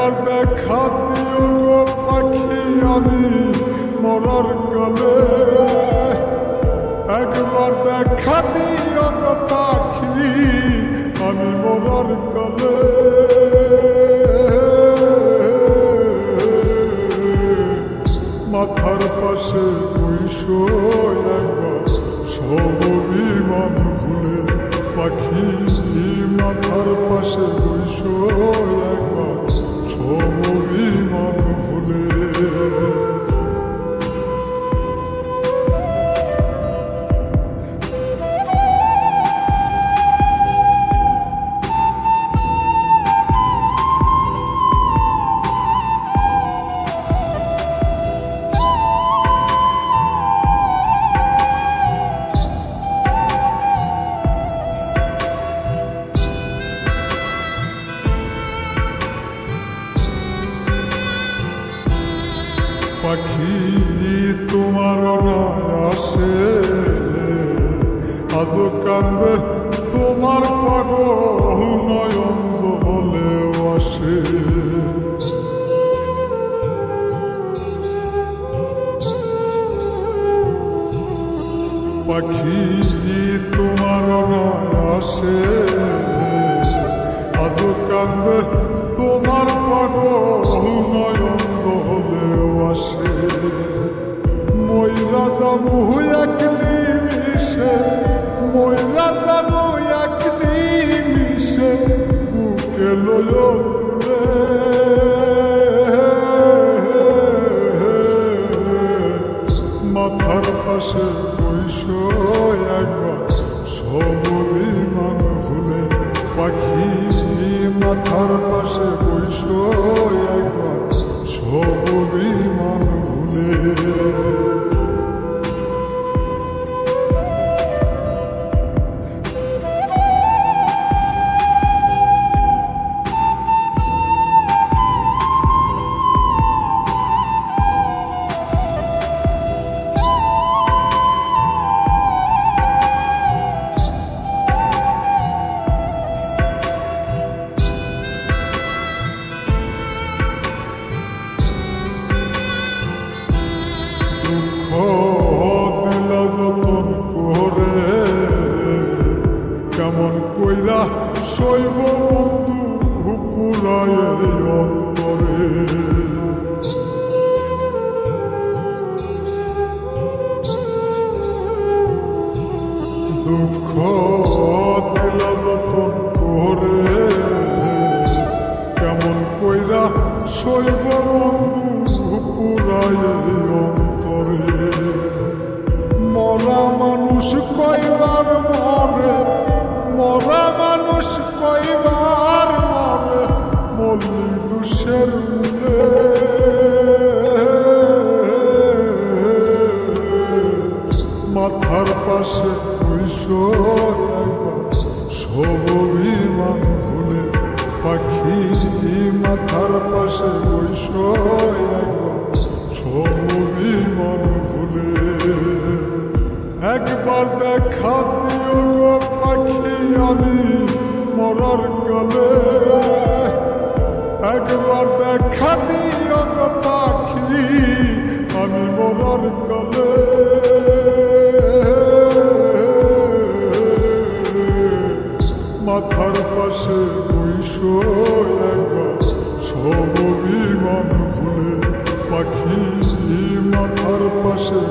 একবার দেখা দিও গো পাখি আমি মরার কালে, একবার দেখা দিও গো পাখি আমি মরার কালে। মাথার পাশে বইসো একবার সব অভিমান ভুলে পাখি, মাথার পাশে বইসো একবার সব অভিমান ভুলে। পাখি তোমার না আসে আজ কান্দে তোমার পাগল নয়ন জলেও আসে। পাখি তোমার না আসে আজ কান্দে তোমার পাগল নয়ন জলেও আসে। ময়রা যাবো এক নিমিষে, ময়রা যাবো এক নিমিষে বুকে লয় তুলে। মাথার পাশে বইসো একবার সব অভিমান ভুলে পাখি, মাথার পাশে বইসো একবার সব অভিমান ভুলে। দিলা যতন করে কেমন কইরা শৈব বন্ধু পুরায় অন্তরে। দুঃখ দিলা যতন করে কেমন কইরা শৈব বন্ধু পুরায় অন্তরে। মরা মানুষ কয়বার মরে, মরা মানুষ কয়বার মরে মল্লি দুষের মূলে। মাথার পাশে বইসো একবার সব অভিমান ভুলে পাখি, মাথার পাশে বইসো একবার সব অভিমান ভুলে। একবার দেখা দিও গো পাখি আমি মরার কালে, একবার দেখা দিও গো পাখি আমি মরার কালে। মাথার পাশে বইসো একবার সব অভিমান ভুলে পাখি, মাথার পাশে